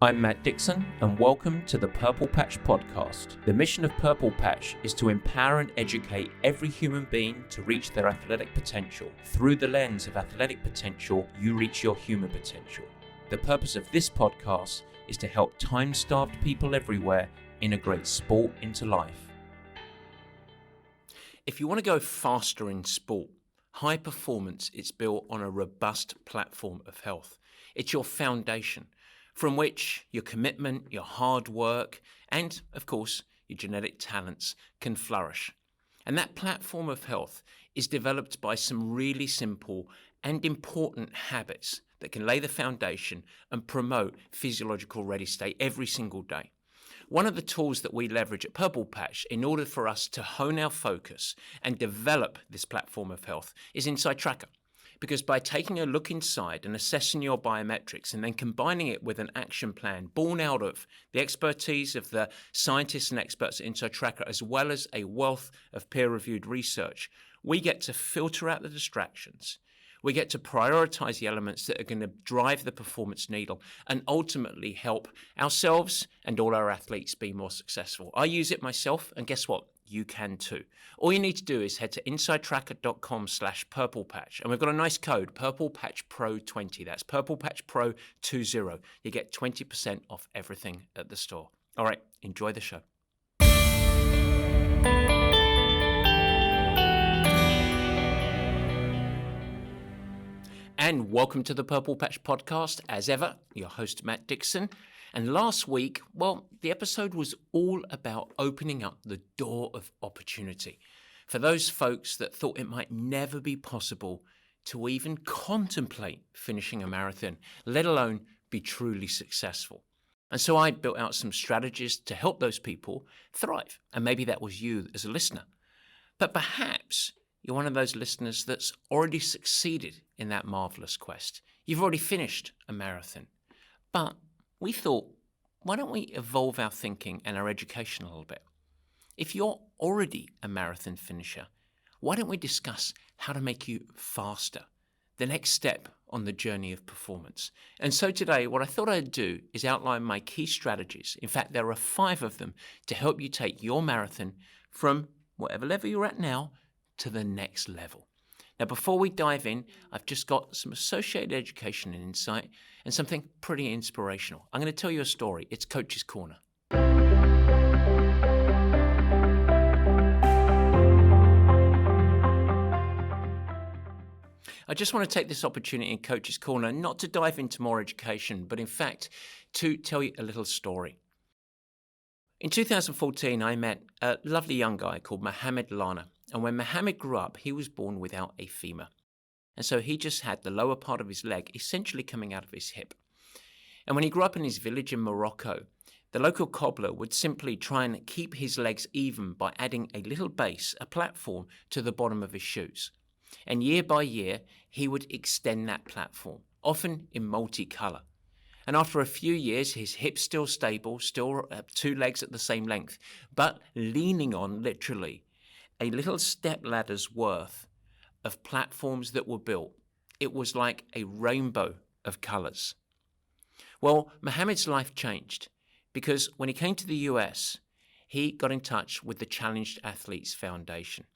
I'm Matt Dixon, and welcome to the Purple Patch Podcast. The mission of Purple Patch is to empower and educate every human being to reach their athletic potential. Through the lens of athletic potential, you reach your human potential. The purpose of this podcast is to help time-starved people everywhere integrate sport into life. If you want to go faster in sport, high performance is built on a robust platform of health. It's your foundation, from which your commitment, your hard work, and, of course, your genetic talents can flourish. And that platform of health is developed by some really simple and important habits that can lay the foundation and promote physiological ready state every single day. One of the tools that we leverage at Purple Patch in order for us to hone our focus and develop this platform of health is Insight Tracker. Because by taking a look inside and assessing your biometrics and then combining it with an action plan born out of the expertise of the scientists and experts at Insight Tracker, as well as a wealth of peer-reviewed research, we get to filter out the distractions. We get to prioritize the elements that are going to drive the performance needle and ultimately help ourselves and all our athletes be more successful. I use it myself, and guess what? You can too. All you need to do is head to insidetracker.com/purplepatch, and we've got a nice code, purplepatchpro20. That's purplepatchpro20. You get 20% off everything at the store. All right, enjoy the show. And welcome to the Purple Patch Podcast. As ever, your host, Matt Dixon. And last week, the episode was all about opening up the door of opportunity for those folks that thought it might never be possible to even contemplate finishing a marathon, let alone be truly successful. And so I built out some strategies to help those people thrive. And maybe that was you as a listener. But perhaps you're one of those listeners that's already succeeded in that marvelous quest. You've already finished a marathon. But we thought, why don't we evolve our thinking and our education a little bit? If you're already a marathon finisher, why don't we discuss how to make you faster, the next step on the journey of performance? And so today, what I thought I'd do is outline my key strategies. In fact, there are 5 of them to help you take your marathon from whatever level you're at now to the next level. Now, before we dive in, I've just got some associated education and insight and something pretty inspirational. I'm going to tell you a story. It's Coach's Corner. I just want to take this opportunity in Coach's Corner not to dive into more education, but in fact, to tell you a little story. In 2014, I met a lovely young guy called Mohammed Lana. And when Mohammed grew up, he was born without a femur. And so he just had the lower part of his leg essentially coming out of his hip. And when he grew up in his village in Morocco, the local cobbler would simply try and keep his legs even by adding a little base, a platform, to the bottom of his shoes. And year by year, he would extend that platform, often in multicolour. And after a few years, his hips still stable, still 2 legs at the same length, but leaning on, literally, a little step ladder's worth of platforms that were built. It was like a rainbow of colours. Well, Mohammed's life changed because when he came to the US, he got in touch with the Challenged Athletes Foundation,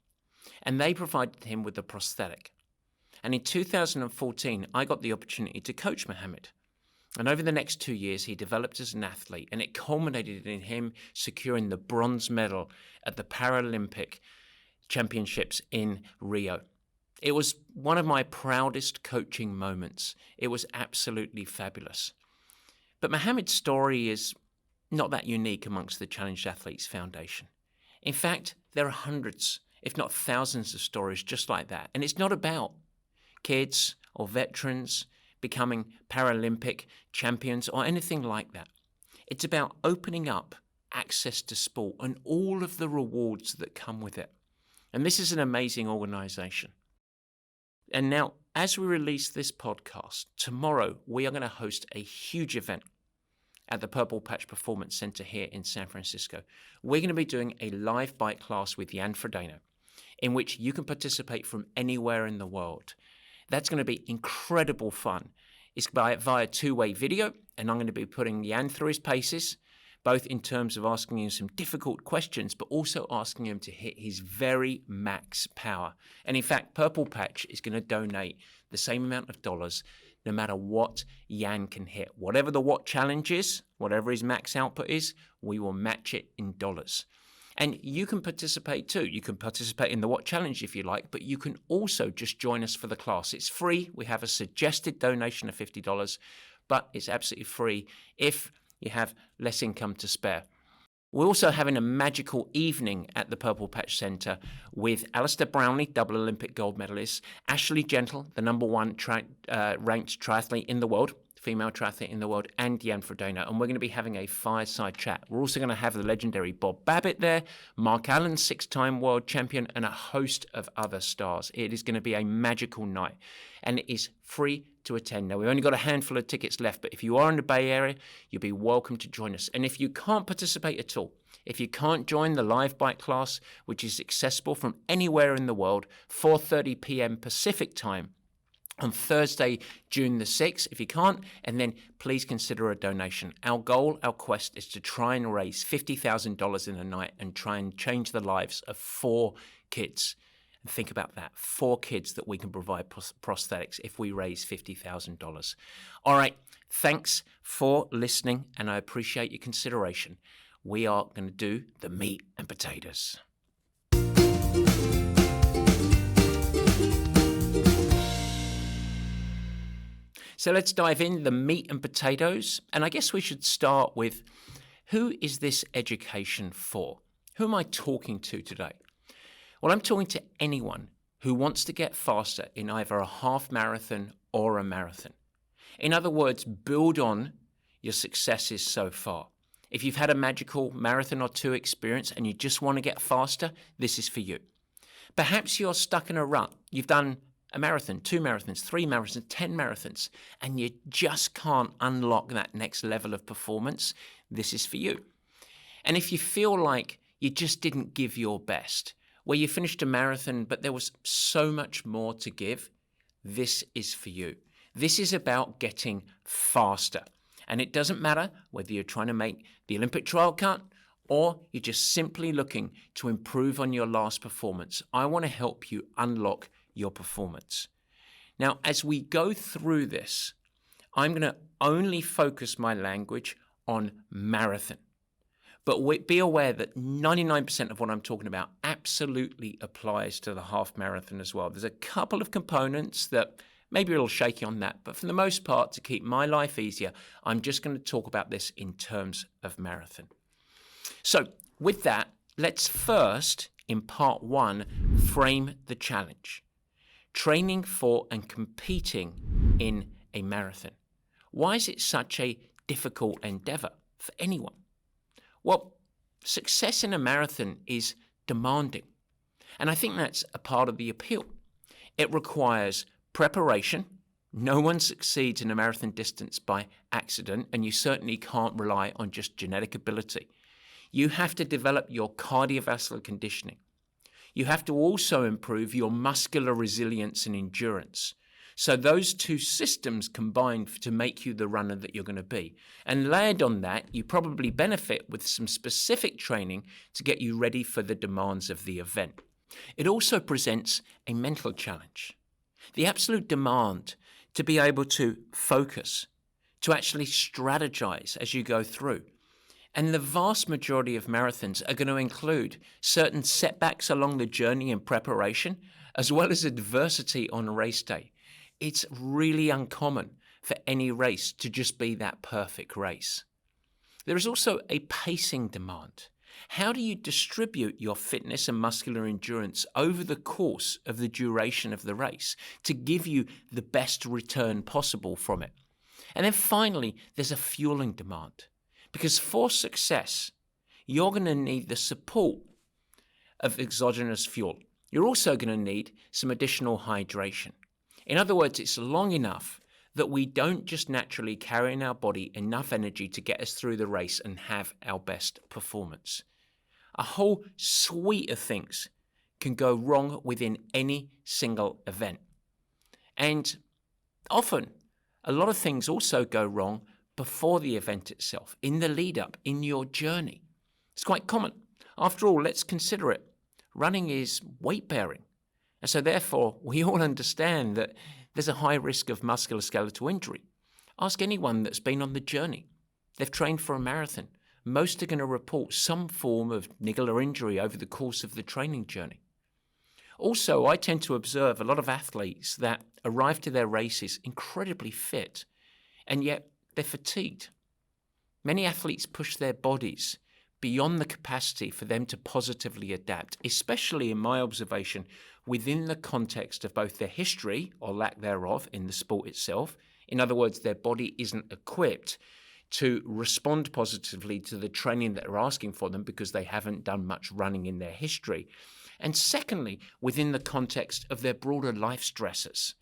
and they provided him with a prosthetic. And in 2014, I got the opportunity to coach Mohammed. And over the next 2 years, he developed as an athlete, and it culminated in him securing the bronze medal at the Paralympic Championships in Rio. It was one of my proudest coaching moments. It was absolutely fabulous. But Mohammed's story is not that unique amongst the Challenged Athletes Foundation. In fact, there are hundreds, if not thousands of stories just like that. And it's not about kids or veterans becoming Paralympic champions or anything like that. It's about opening up access to sport and all of the rewards that come with it. And this is an amazing organization. And now, as we release this podcast, tomorrow we are going to host a huge event at the Purple Patch Performance Center here in San Francisco. We're going to be doing a live bike class with Jan Frodeno, in which you can participate from anywhere in the world. That's going to be incredible fun. It's via two-way video, and I'm going to be putting Jan through his paces, both in terms of asking him some difficult questions, but also asking him to hit his very max power. And in fact, Purple Patch is going to donate the same amount of dollars no matter what Jan can hit. Whatever the watt challenge is, whatever his max output is, we will match it in dollars. And you can participate too. You can participate in the Watt Challenge if you like, but you can also just join us for the class. It's free. We have a suggested donation of $50, but it's absolutely free if you have less income to spare. We're also having a magical evening at the Purple Patch Centre with Alistair Brownlee, double Olympic gold medalist, Ashley Gentle, the number one ranked triathlete in the world, female triathlete in the world, and Jan Frodeno. And we're going to be having a fireside chat. We're also going to have the legendary Bob Babbitt there, Mark Allen, 6-time world champion, and a host of other stars. It is going to be a magical night, and it is free to attend. Now, we've only got a handful of tickets left, but if you are in the Bay Area, you'll be welcome to join us. And if you can't participate at all, if you can't join the live bike class, which is accessible from anywhere in the world, 4:30 p.m. Pacific time, on Thursday, June the 6th, if you can't, and then please consider a donation. Our goal, our quest is to try and raise $50,000 in a night and try and change the lives of 4 kids. And think about that, 4 kids that we can provide prosthetics if we raise $50,000. All right, thanks for listening, and I appreciate your consideration. We are going to do the meat and potatoes. So let's dive in, the meat and potatoes. And I guess we should start with, who is this education for? Who am I talking to today? Well, I'm talking to anyone who wants to get faster in either a half marathon or a marathon. In other words, build on your successes so far. If you've had a magical marathon or 2 experience and you just want to get faster, this is for you. Perhaps you're stuck in a rut. You've done a marathon, 2 marathons, 3 marathons, 10 marathons, and you just can't unlock that next level of performance. This is for you. And if you feel like you just didn't give your best, where you finished a marathon, but there was so much more to give, this is for you. This is about getting faster. And it doesn't matter whether you're trying to make the Olympic trial cut or you're just simply looking to improve on your last performance. I want to help you unlock your performance. Now, as we go through this, I'm going to only focus my language on marathon. But be aware that 99% of what I'm talking about absolutely applies to the half marathon as well. There's a couple of components that maybe a little shaky on that, but for the most part, to keep my life easier, I'm just going to talk about this in terms of marathon. So with that, let's first, in part 1, frame the challenge. Training for and competing in a marathon. Why is it such a difficult endeavor for anyone? Well, success in a marathon is demanding. And I think that's a part of the appeal. It requires preparation. No one succeeds in a marathon distance by accident, and you certainly can't rely on just genetic ability. You have to develop your cardiovascular conditioning. You have to also improve your muscular resilience and endurance. So those 2 systems combine to make you the runner that you're going to be. And layered on that, you probably benefit with some specific training to get you ready for the demands of the event. It also presents a mental challenge. The absolute demand to be able to focus, to actually strategize as you go through. And the vast majority of marathons are going to include certain setbacks along the journey in preparation, as well as adversity on race day. It's really uncommon for any race to just be that perfect race. There is also a pacing demand. How do you distribute your fitness and muscular endurance over the course of the duration of the race to give you the best return possible from it? And then finally, there's a fueling demand. Because for success, you're going to need the support of exogenous fuel. You're also going to need some additional hydration. In other words, it's long enough that we don't just naturally carry in our body enough energy to get us through the race and have our best performance. A whole suite of things can go wrong within any single event. And often, a lot of things also go wrong before the event itself, in the lead up, in your journey. It's quite common. After all, let's consider it. Running is weight bearing. And so therefore, we all understand that there's a high risk of musculoskeletal injury. Ask anyone that's been on the journey. They've trained for a marathon. Most are going to report some form of niggle or injury over the course of the training journey. Also, I tend to observe a lot of athletes that arrive to their races incredibly fit, and yet they're fatigued. Many athletes push their bodies beyond the capacity for them to positively adapt, especially in my observation within the context of both their history or lack thereof in the sport itself. In other words, their body isn't equipped to respond positively to the training that they're asking for them because they haven't done much running in their history. And secondly, within the context of their broader life stresses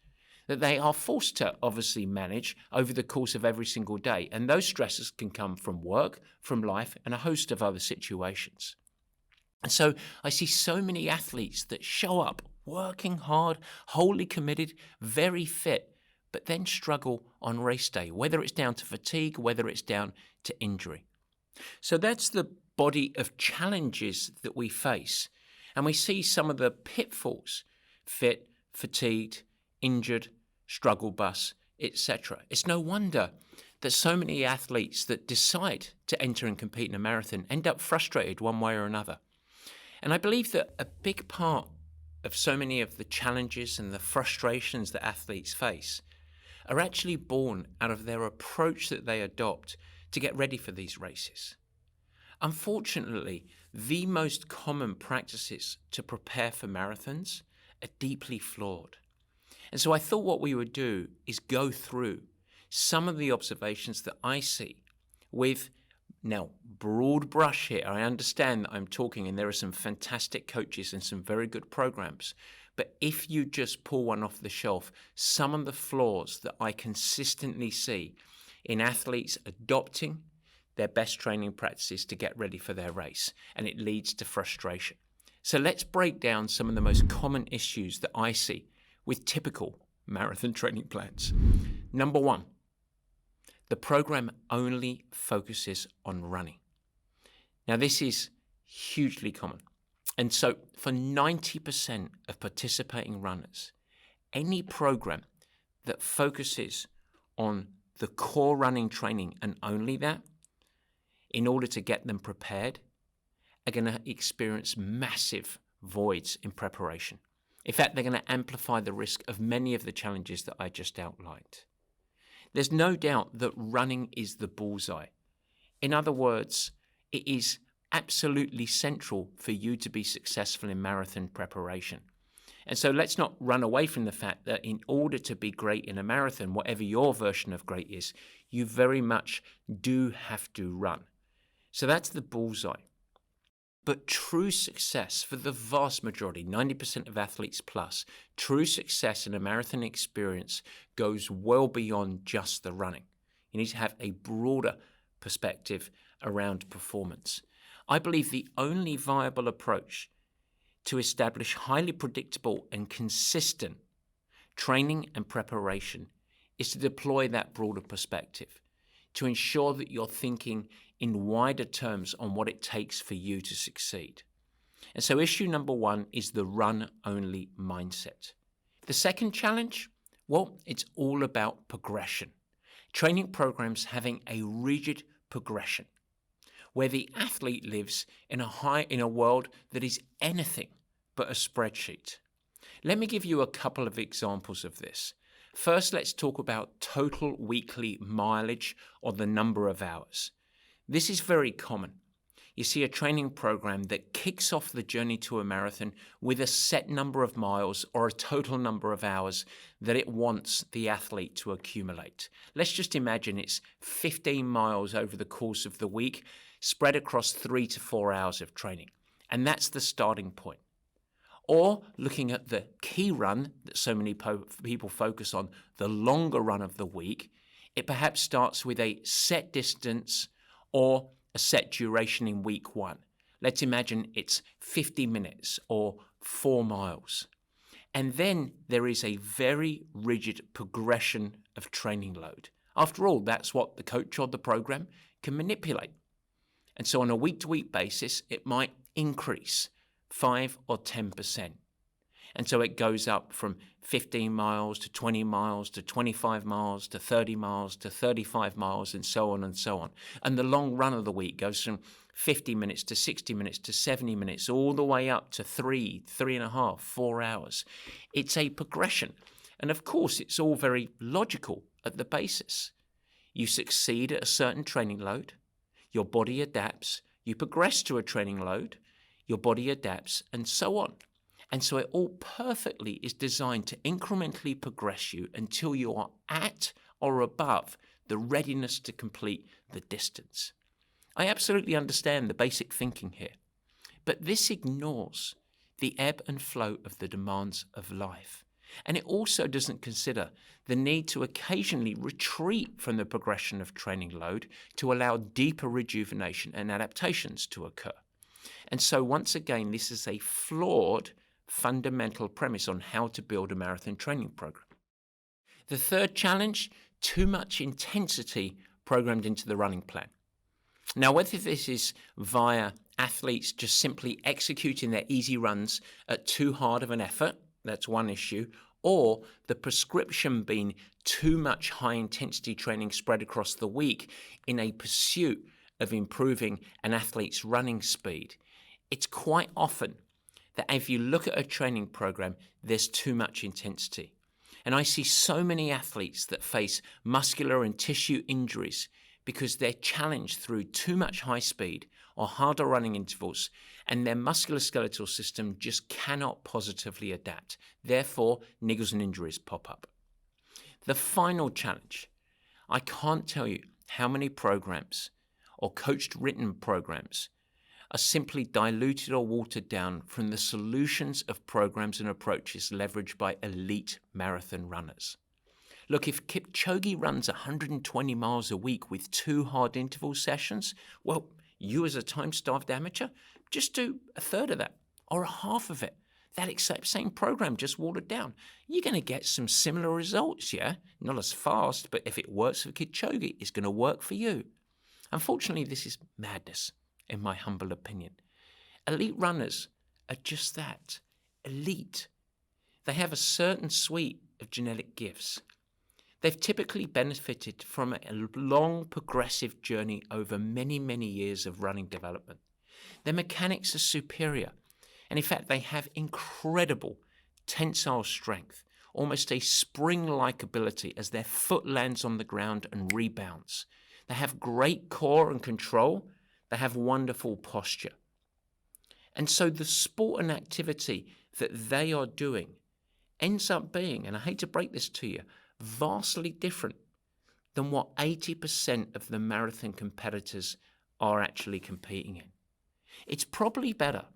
that they are forced to obviously manage over the course of every single day. And those stresses can come from work, from life, and a host of other situations. And so I see so many athletes that show up working hard, wholly committed, very fit, but then struggle on race day, whether it's down to fatigue, whether it's down to injury. So that's the body of challenges that we face. And we see some of the pitfalls: fit, fatigued, injured, struggle bus, etc. It's no wonder that so many athletes that decide to enter and compete in a marathon end up frustrated one way or another. And I believe that a big part of so many of the challenges and the frustrations that athletes face are actually born out of their approach that they adopt to get ready for these races. Unfortunately, the most common practices to prepare for marathons are deeply flawed. And so I thought what we would do is go through some of the observations that I see with, now, broad brush here. I understand that I'm talking and there are some fantastic coaches and some very good programs. But if you just pull one off the shelf, some of the flaws that I consistently see in athletes adopting their best training practices to get ready for their race, and it leads to frustration. So let's break down some of the most common issues that I see with typical marathon training plans. Number one, the program only focuses on running. Now, this is hugely common. And so for 90% of participating runners, any program that focuses on the core running training and only that, in order to get them prepared, are going to experience massive voids in preparation. In fact, they're going to amplify the risk of many of the challenges that I just outlined. There's no doubt that running is the bullseye. In other words, it is absolutely central for you to be successful in marathon preparation. And so let's not run away from the fact that in order to be great in a marathon, whatever your version of great is, you very much do have to run. So that's the bullseye. But true success for the vast majority, 90% of athletes plus, true success in a marathon experience goes well beyond just the running. You need to have a broader perspective around performance. I believe the only viable approach to establish highly predictable and consistent training and preparation is to deploy that broader perspective, to ensure that you're thinking in wider terms on what it takes for you to succeed. And so issue number one is the run-only mindset. The second challenge, well, it's all about progression. Training programs having a rigid progression, where the athlete lives in a world that is anything but a spreadsheet. Let me give you a couple of examples of this. First, let's talk about total weekly mileage, or the number of hours. This is very common. You see a training program that kicks off the journey to a marathon with a set number of miles or a total number of hours that it wants the athlete to accumulate. Let's just imagine it's 15 miles over the course of the week, spread across 3 to 4 hours of training. And that's the starting point. Or looking at the key run that so many people focus on, the longer run of the week, it perhaps starts with a set distance or a set duration in week one. Let's imagine it's 50 minutes or 4 miles. And then there is a very rigid progression of training load After all, that's what the coach or the program can manipulate. And so on a week-to-week basis, it might increase 5 or 10%. And so it goes up from 15 miles to 20 miles to 25 miles to 30 miles to 35 miles and so on and so on. And the long run of the week goes from 50 minutes to 60 minutes to 70 minutes, all the way up to 3.5, 4 hours. It's a progression. And of course, it's all very logical at the basis. You succeed at a certain training load, your body adapts, you progress to a training load, your body adapts, and so on. And so it all perfectly is designed to incrementally progress you until you are at or above the readiness to complete the distance. I absolutely understand the basic thinking here, but this ignores the ebb and flow of the demands of life. And it also doesn't consider the need to occasionally retreat from the progression of training load to allow deeper rejuvenation and adaptations to occur. And so once again, this is a flawed fundamental premise on how to build a marathon training program. The third challenge, too much intensity programmed into the running plan. Now, whether this is via athletes just simply executing their easy runs at too hard of an effort, that's one issue, or the prescription being too much high-intensity training spread across the week in a pursuit of improving an athlete's running speed, it's quite often that if you look at a training program, there's too much intensity. And I see so many athletes that face muscular and tissue injuries because they're challenged through too much high speed or harder running intervals, and their musculoskeletal system just cannot positively adapt. Therefore, niggles and injuries pop up. The final challenge, I can't tell you how many programs or coached written programs are simply diluted or watered down from the solutions of programs and approaches leveraged by elite marathon runners. Look, if Kipchoge runs 120 miles a week with 2 hard interval sessions, well, you as a time-starved amateur, just do a third of that or a half of it. That exact same program just watered down. You're going to get some similar results, yeah? Not as fast, but if it works for Kipchoge, it's going to work for you. Unfortunately, this is madness, in my humble opinion. Elite runners are just that, elite. They have a certain suite of genetic gifts. They've typically benefited from a long progressive journey over many, many years of running development. Their mechanics are superior, and in fact, they have incredible tensile strength, almost a spring-like ability as their foot lands on the ground and rebounds. They have great core and control. They have wonderful posture. And so the sport and activity that they are doing ends up being, and I hate to break this to you, vastly different than what 80% of the marathon competitors are actually competing in. It's probably better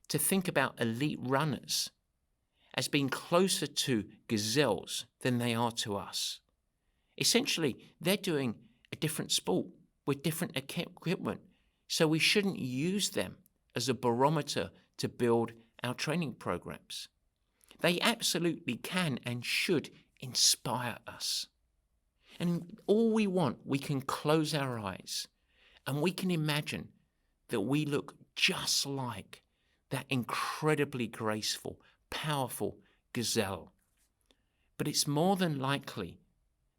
to think about elite runners as being closer to gazelles than they are to us. Essentially, they're doing a different sport with different equipment, so we shouldn't use them as a barometer to build our training programs. They absolutely can and should inspire us. And all we want, we can close our eyes and we can imagine that we look just like that incredibly graceful, powerful gazelle. But it's more than likely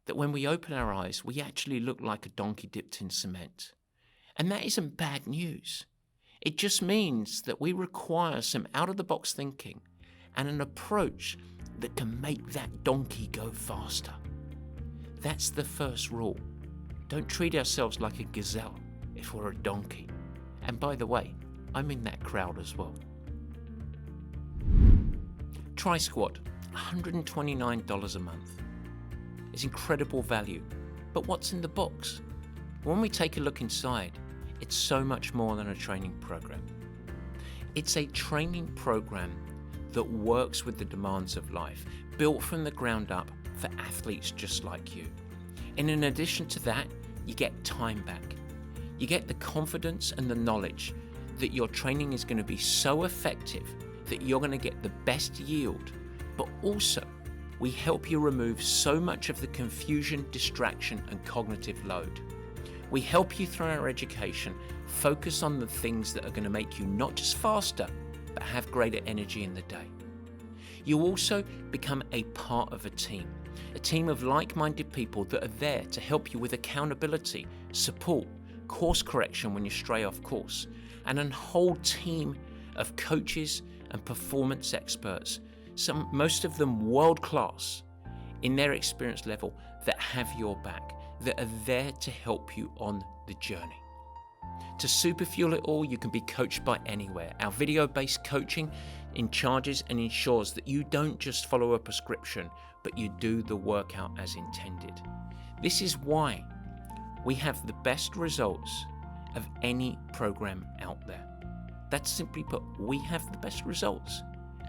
that when we open our eyes, we actually look like a donkey dipped in cement. And that isn't bad news. It just means that we require some out-of-the-box thinking and an approach that can make that donkey go faster. That's the first rule. Don't treat ourselves like a gazelle if we're a donkey. And by the way, I'm in that crowd as well. Tri Squad, $129 a month. It's incredible value. But what's in the box? When we take a look inside, it's so much more than a training program. It's a training program that works with the demands of life, built from the ground up for athletes just like you. And in addition to that, you get time back. You get the confidence and the knowledge that your training is going to be so effective that you're going to get the best yield, but also We help you remove so much of the confusion, distraction, and cognitive load. We help you through our education focus on the things that are going to make you not just faster, but have greater energy in the day. You also become a part of a team of like-minded people that are there to help you with accountability, support, course correction when you stray off course, and a whole team of coaches and performance experts, most of them world-class in their experience level, that have your back, that are there to help you on the journey. To superfuel it all, you can be coached by anywhere. Our video-based coaching charges and ensures that you don't just follow a prescription, but you do the workout as intended. This is why we have the best results of any program out there. That's simply put, we have the best results,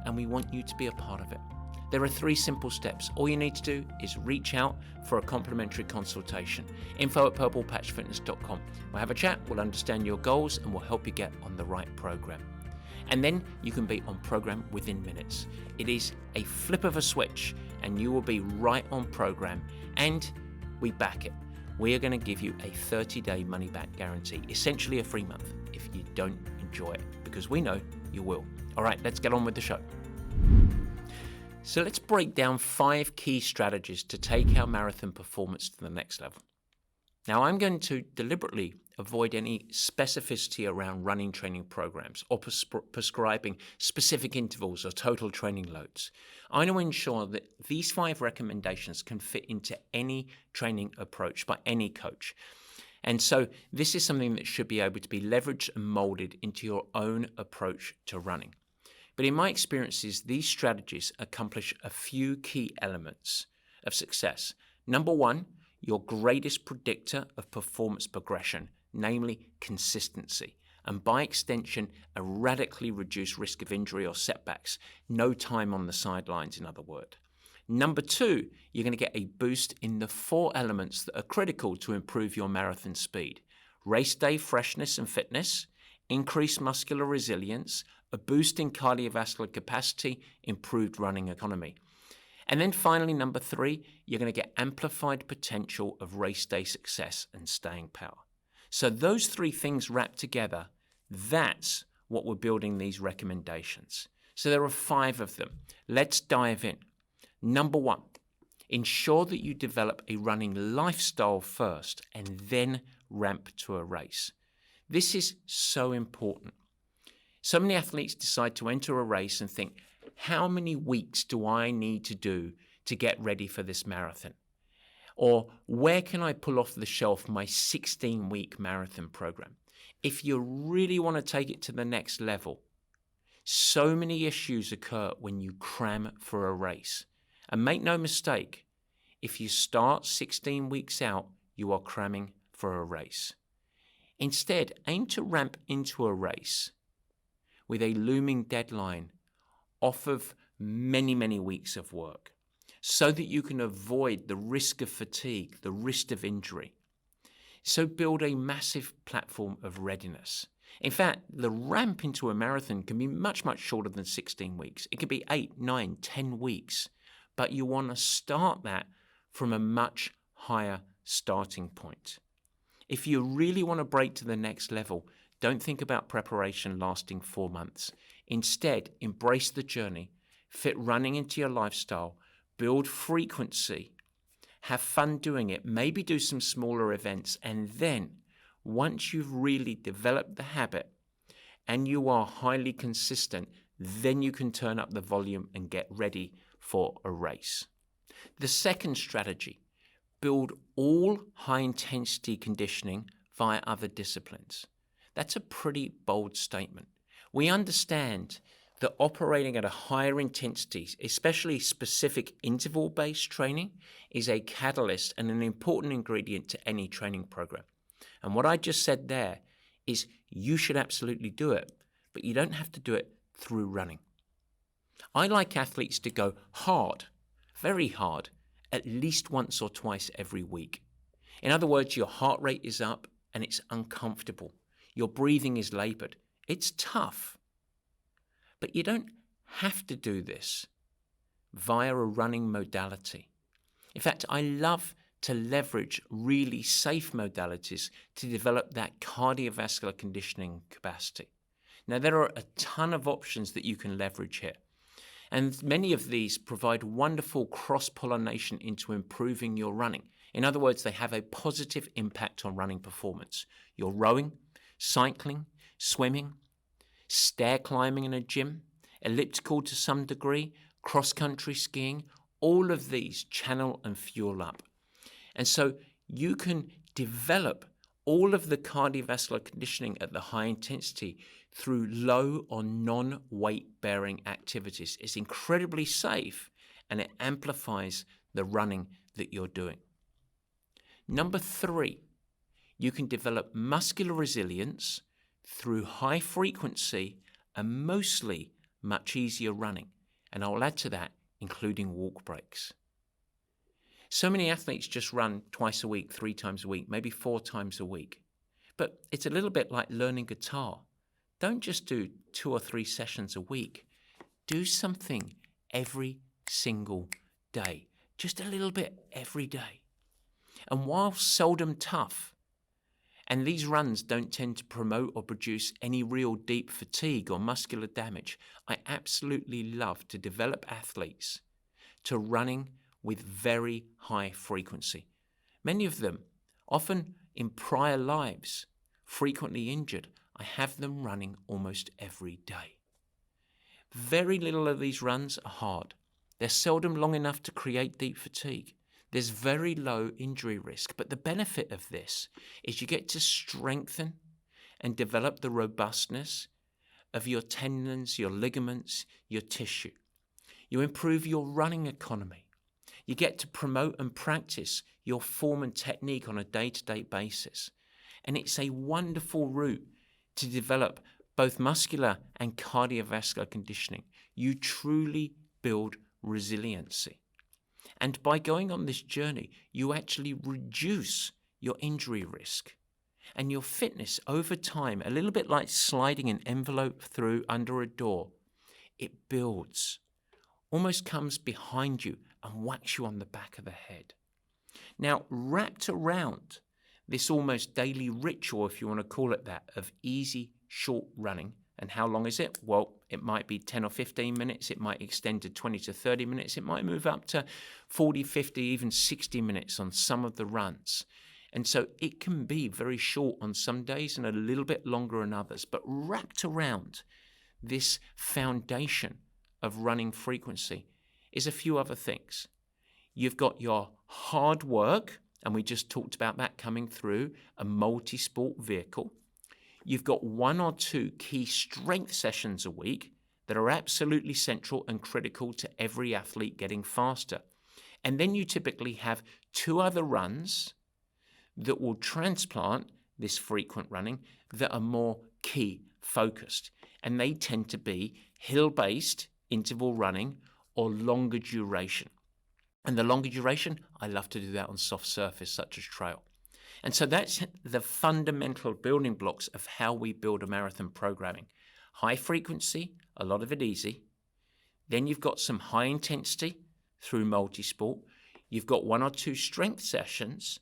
and we want you to be a part of it. There are 3 simple steps. All you need to do is reach out for a complimentary consultation. info@purplepatchfitness.com. We'll have a chat, we'll understand your goals, and we'll help you get on the right program. And then you can be on program within minutes. It is a flip of a switch, and you will be right on program, and we back it. We are going to give you a 30-day money-back guarantee, essentially a free month, if you don't enjoy it, because we know you will. All right, let's get on with the show. So let's break down 5 key strategies to take our marathon performance to the next level. Now, I'm going to deliberately avoid any specificity around running training programs or prescribing specific intervals or total training loads. I want to ensure that these 5 recommendations can fit into any training approach by any coach. And so this is something that should be able to be leveraged and molded into your own approach to running. But in my experiences, these strategies accomplish a few key elements of success. Number 1, your greatest predictor of performance progression, namely consistency, and by extension, a radically reduced risk of injury or setbacks, no time on the sidelines, in other words. Number 2, you're going to get a boost in the 4 elements that are critical to improve your marathon speed: race day freshness and fitness, increased muscular resilience, a boost in cardiovascular capacity, improved running economy. And then finally, number 3, you're going to get amplified potential of race day success and staying power. So those 3 things wrapped together, that's what we're building these recommendations. So there are 5 of them. Let's dive in. Number 1, ensure that you develop a running lifestyle first and then ramp to a race. This is so important. So many athletes decide to enter a race and think, how many weeks do I need to do to get ready for this marathon? Or where can I pull off the shelf my 16-week marathon program? If you really want to take it to the next level, so many issues occur when you cram for a race. And make no mistake, if you start 16 weeks out, you are cramming for a race. Instead, aim to ramp into a race with a looming deadline off of many, many weeks of work so that you can avoid the risk of fatigue, the risk of injury. So build a massive platform of readiness. In fact, the ramp into a marathon can be much, much shorter than 16 weeks. It can be 8, 9, 10 weeks. But you want to start that from a much higher starting point. If you really want to break to the next level, don't think about preparation lasting 4 months. Instead, embrace the journey, fit running into your lifestyle, build frequency, have fun doing it, maybe do some smaller events, and then once you've really developed the habit and you are highly consistent, then you can turn up the volume and get ready for a race. The second strategy, build all high-intensity conditioning via other disciplines. That's a pretty bold statement. We understand that operating at a higher intensity, especially specific interval-based training, is a catalyst and an important ingredient to any training program. And what I just said there is you should absolutely do it, but you don't have to do it through running. I like athletes to go hard, very hard, at least once or twice every week. In other words, your heart rate is up and it's uncomfortable. Your breathing is labored. It's tough. But you don't have to do this via a running modality. In fact, I love to leverage really safe modalities to develop that cardiovascular conditioning capacity. Now, there are a ton of options that you can leverage here, and many of these provide wonderful cross-pollination into improving your running. In other words, they have a positive impact on running performance. Your rowing, cycling, swimming, stair climbing in a gym, elliptical to some degree, cross-country skiing, all of these channel and fuel up. And so you can develop all of the cardiovascular conditioning at the high intensity through low or non-weight bearing activities. It's incredibly safe and it amplifies the running that you're doing. Number 3, you can develop muscular resilience through high frequency and mostly much easier running. And I'll add to that, including walk breaks. So many athletes just run twice a week, 3 times a week, maybe 4 times a week. But it's a little bit like learning guitar. Don't just do 2 or 3 sessions a week. Do something every single day. Just a little bit every day. And while seldom tough, and these runs don't tend to promote or produce any real deep fatigue or muscular damage, I absolutely love to develop athletes to running with very high frequency. Many of them, often in prior lives, frequently injured, I have them running almost every day. Very little of these runs are hard. They're seldom long enough to create deep fatigue. There's very low injury risk, but the benefit of this is you get to strengthen and develop the robustness of your tendons, your ligaments, your tissue. You improve your running economy. You get to promote and practice your form and technique on a day-to-day basis. And it's a wonderful route to develop both muscular and cardiovascular conditioning. You truly build resiliency. And by going on this journey, you actually reduce your injury risk and your fitness over time, a little bit like sliding an envelope through under a door. It builds, almost comes behind you and whacks you on the back of the head. Now, wrapped around this almost daily ritual, if you want to call it that, of easy, short running. And how long is it? Well, it might be 10 or 15 minutes. It might extend to 20 to 30 minutes. It might move up to 40, 50, even 60 minutes on some of the runs. And so it can be very short on some days and a little bit longer on others. But wrapped around this foundation of running frequency is a few other things. You've got your hard work, and we just talked about that coming through a multi-sport vehicle. You've got 1 or 2 key strength sessions a week that are absolutely central and critical to every athlete getting faster. And then you typically have 2 other runs that will transplant this frequent running that are more key focused. And they tend to be hill-based interval running or longer duration. And the longer duration, I love to do that on soft surface such as trail. And so that's the fundamental building blocks of how we build a marathon programming. High frequency, a lot of it easy. Then you've got some high intensity through multi-sport. You've got 1 or 2 strength sessions,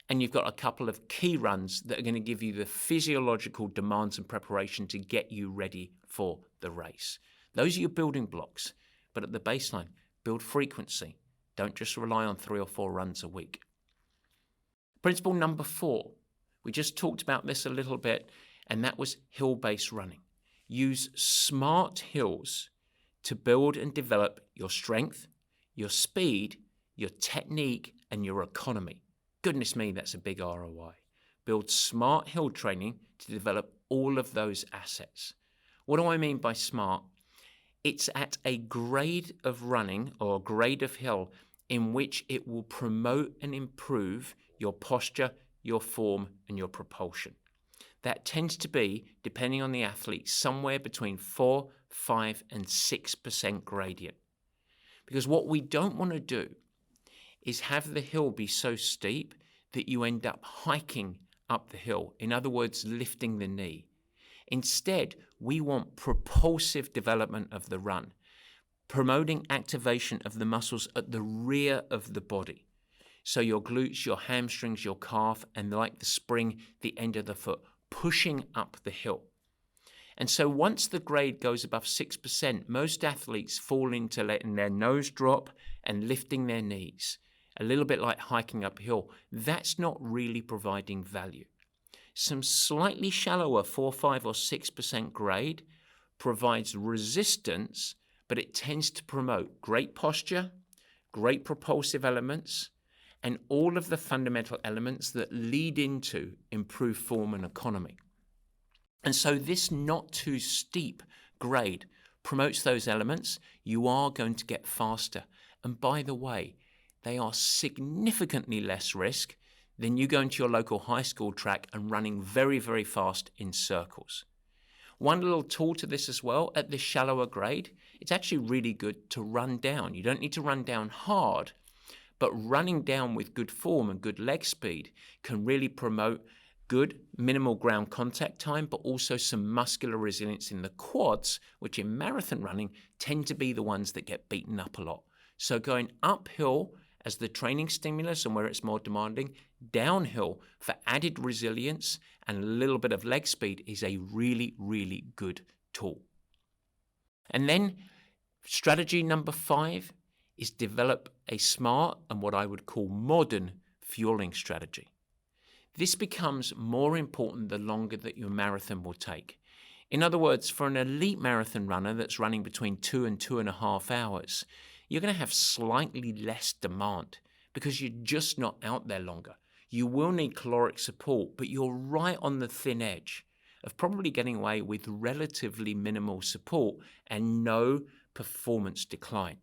and you've got a couple of key runs that are going to give you the physiological demands and preparation to get you ready for the race. Those are your building blocks. But at the baseline, build frequency. Don't just rely on 3 or 4 runs a week. Principle number 4, we just talked about this a little bit, and that was hill-based running. Use smart hills to build and develop your strength, your speed, your technique, and your economy. Goodness me, that's a big ROI. Build smart hill training to develop all of those assets. What do I mean by smart? It's at a grade of running or a grade of hill in which it will promote and improve your posture, your form, and your propulsion. That tends to be, depending on the athlete, somewhere between 4, 5, and 6% gradient. Because what we don't want to do is have the hill be so steep that you end up hiking up the hill. In other words, lifting the knee. Instead, we want propulsive development of the run. promoting activation of the muscles at the rear of the body. So your glutes, your hamstrings, your calf, and like the spring, the end of the foot, pushing up the hill. And so once the grade goes above 6%, most athletes fall into letting their nose drop and lifting their knees, a little bit like hiking uphill. That's not really providing value. Some slightly shallower 4, 5, or 6% grade provides resistance, but it tends to promote great posture, great propulsive elements, and all of the fundamental elements that lead into improved form and economy. And so this not too steep grade promotes those elements. You are going to get faster. And by the way, they are significantly less risk than you going to your local high school track and running very, very fast in circles. One little tool to this as well, at this shallower grade, it's actually really good to run down. You don't need to run down hard, but running down with good form and good leg speed can really promote good minimal ground contact time, but also some muscular resilience in the quads, which in marathon running tend to be the ones that get beaten up a lot. So going uphill as the training stimulus and where it's more demanding, downhill for added resilience and a little bit of leg speed is a really, really good tool. And then strategy number 5 is develop a smart and what I would call modern fueling strategy. This becomes more important the longer that your marathon will take. In other words, for an elite marathon runner that's running between 2 and 2.5 hours, you're going to have slightly less demand because you're just not out there longer. You will need caloric support, but you're right on the thin edge of probably getting away with relatively minimal support and no performance decline.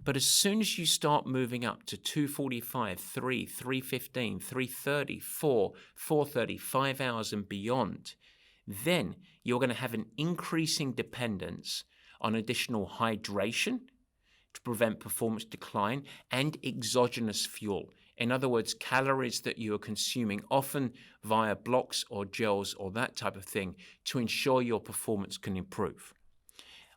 But as soon as you start moving up to 2:45, 3, 3:15, 3:30, 4, 4:30, 5 hours and beyond, then you're going to have an increasing dependence on additional hydration to prevent performance decline and exogenous fuel. In other words, calories that you are consuming often via blocks or gels or that type of thing to ensure your performance can improve.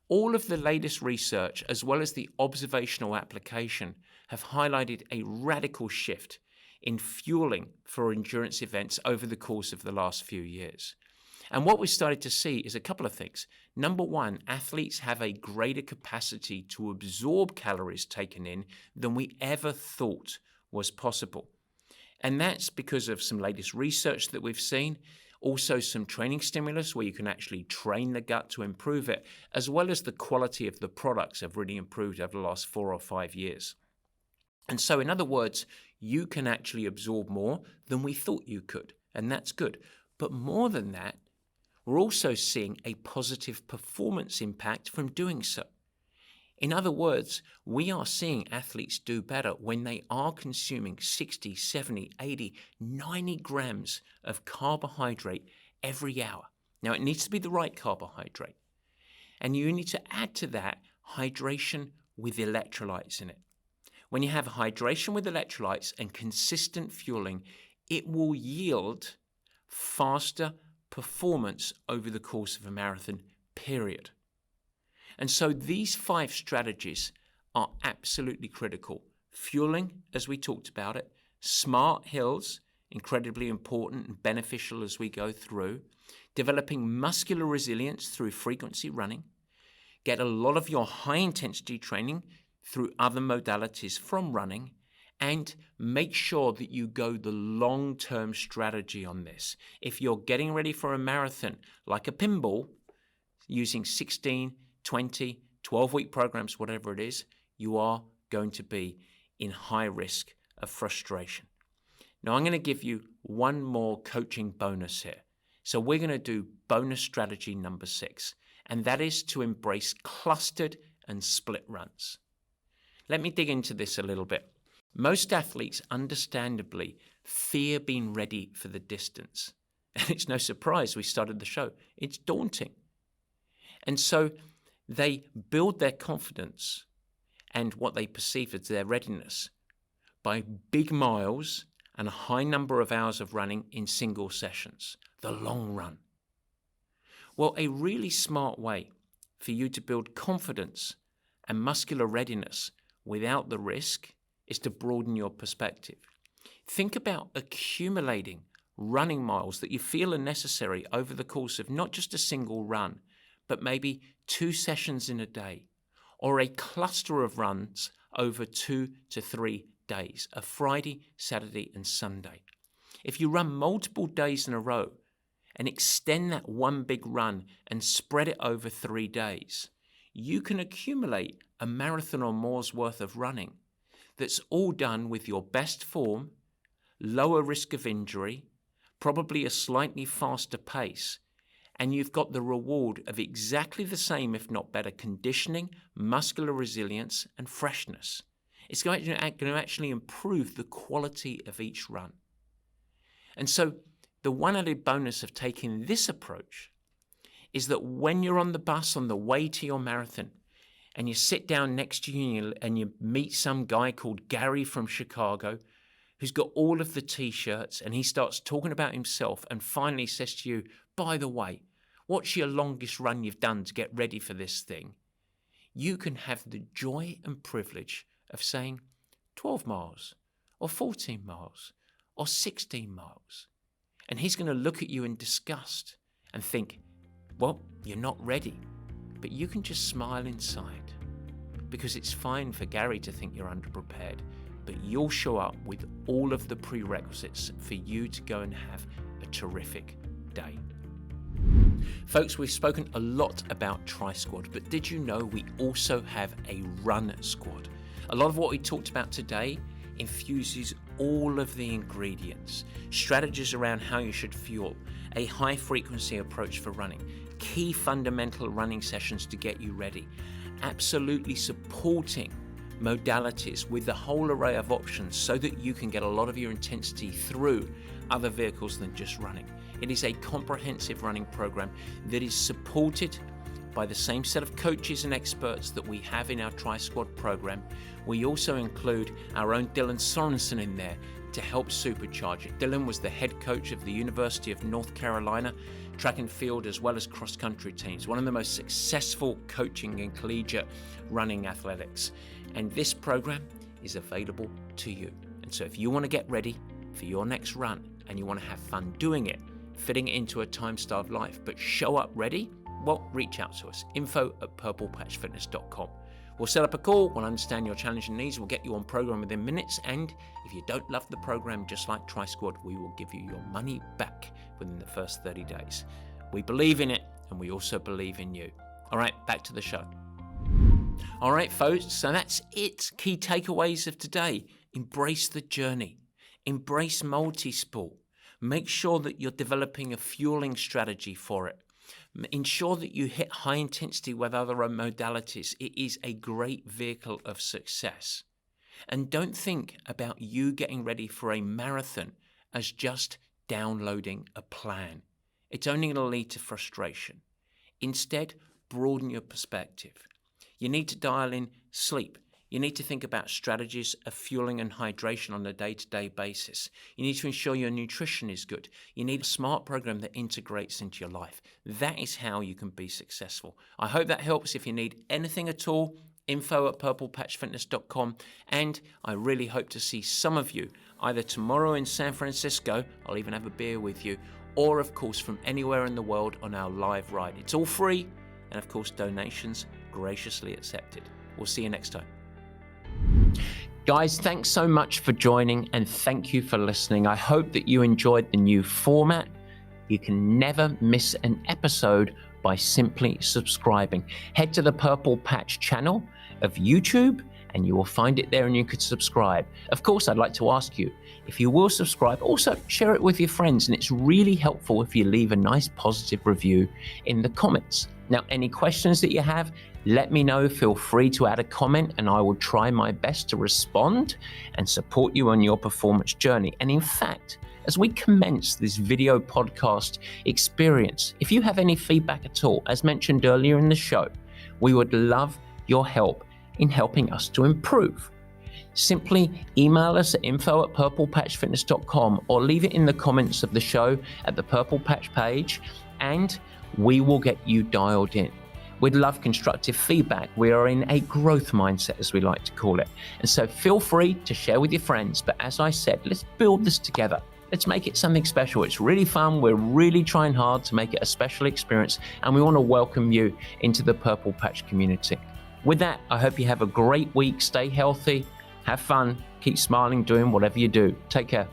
All of the latest research, as well as the observational application, have highlighted a radical shift in fueling for endurance events over the course of the last few years. And what we started to see is a couple of things. Number one, athletes have a greater capacity to absorb calories taken in than we ever thought was possible. And that's because of some latest research that we've seen. Also some training stimulus where you can actually train the gut to improve it, as well as the quality of the products have really improved over the last 4 or 5 years. And so in other words, you can actually absorb more than we thought you could, and that's good. But more than that, we're also seeing a positive performance impact from doing so. In other words, we are seeing athletes do better when they are consuming 60, 70, 80, 90 grams of carbohydrate every hour. Now, it needs to be the right carbohydrate. And you need to add to that hydration with electrolytes in it. When you have hydration with electrolytes and consistent fueling, it will yield faster performance over the course of a marathon, period. And so these 5 strategies are absolutely critical. Fueling, as we talked about it, smart hills, incredibly important and beneficial as we go through, developing muscular resilience through frequency running, get a lot of your high-intensity training through other modalities from running, and make sure that you go the long-term strategy on this. If you're getting ready for a marathon, like a pinball, using 16, 20, 12-week programs, whatever it is, you are going to be in high risk of frustration. Now, I'm going to give you one more coaching bonus here. So we're going to do bonus strategy number 6, and that is to embrace clustered and split runs. Let me dig into this a little bit. Most athletes, understandably, fear being ready for the distance. And it's no surprise we started the show. It's daunting. And so they build their confidence and what they perceive as their readiness by big miles and a high number of hours of running in single sessions, the long run. Well, a really smart way for you to build confidence and muscular readiness without the risk is to broaden your perspective. Think about accumulating running miles that you feel are necessary over the course of not just a single run, but maybe 2 sessions in a day, or a cluster of runs over 2 to 3 days, a Friday, Saturday, and Sunday. If you run multiple days in a row and extend that one big run and spread it over 3 days, you can accumulate a marathon or more's worth of running that's all done with your best form, lower risk of injury, probably a slightly faster pace, and you've got the reward of exactly the same, if not better, conditioning, muscular resilience, and freshness. It's going to actually improve the quality of each run. And so the one added bonus of taking this approach is that when you're on the bus on the way to your marathon and you sit down next to you and you meet some guy called Gary from Chicago who's got all of the t-shirts, and he starts talking about himself and finally says to you, by the way, what's your longest run you've done to get ready for this thing? You can have the joy and privilege of saying 12 miles or 14 miles or 16 miles. And he's going to look at you in disgust and think, well, you're not ready. But you can just smile inside, because it's fine for Gary to think you're underprepared, but you'll show up with all of the prerequisites for you to go and have a terrific day. Folks, we've spoken a lot about Tri-Squad, but did you know we also have a Run Squad? A lot of what we talked about today infuses all of the ingredients, strategies around how you should fuel, a high frequency approach for running, key fundamental running sessions to get you ready, absolutely supporting modalities with the whole array of options so that you can get a lot of your intensity through other vehicles than just running. It is a comprehensive running program that is supported by the same set of coaches and experts that we have in our Tri-Squad program. We also include our own Dylan Sorensen in there to help supercharge it. Dylan was the head coach of the University of North Carolina track and field as well as cross-country teams, one of the most successful coaching in collegiate running athletics. And this program is available to you. And so if you want to get ready for your next run and you want to have fun doing it, fitting it into a time-starved life, but show up ready, well, reach out to us, info@purplepatchfitness.com. We'll set up a call, we'll understand your challenge and needs, we'll get you on program within minutes, and if you don't love the program, just like Tri-Squad, we will give you your money back within the first 30 days. We believe in it, and we also believe in you. All right, back to the show. All right, folks, so that's it. Key takeaways of today. Embrace the journey. Embrace multi-sport. Make sure that you're developing a fueling strategy for it. Ensure that you hit high intensity with other modalities. It is a great vehicle of success. And don't think about you getting ready for a marathon as just downloading a plan. It's only going to lead to frustration. Instead, broaden your perspective. You need to dial in sleep. You need to think about strategies of fueling and hydration on a day-to-day basis. You need to ensure your nutrition is good. You need a smart program that integrates into your life. That is how you can be successful. I hope that helps. If you need anything at all, info@purplepatchfitness.com. And I really hope to see some of you either tomorrow in San Francisco, I'll even have a beer with you, or of course from anywhere in the world on our live ride. It's all free, and of course donations graciously accepted. We'll see you next time. Guys, thanks so much for joining, and thank you for listening. I hope that you enjoyed the new format. You can never miss an episode by simply subscribing. Head to the Purple Patch channel of YouTube and you will find it there, and you could subscribe. Of course, I'd like to ask you, if you will subscribe, also share it with your friends, and it's really helpful if you leave a nice positive review in the comments. Now, any questions that you have, let me know. Feel free to add a comment and I will try my best to respond and support you on your performance journey. And in fact, as we commence this video podcast experience, if you have any feedback at all, as mentioned earlier in the show, we would love your help in helping us to improve. Simply email us at info@purplepatchfitness.com or leave it in the comments of the show at the Purple Patch page, and we will get you dialed in. We'd love constructive feedback. We are in a growth mindset, as we like to call it. And so feel free to share with your friends. But as I said, let's build this together. Let's make it something special. It's really fun. We're really trying hard to make it a special experience. And we want to welcome you into the Purple Patch community. With that, I hope you have a great week. Stay healthy, have fun, keep smiling, doing whatever you do. Take care.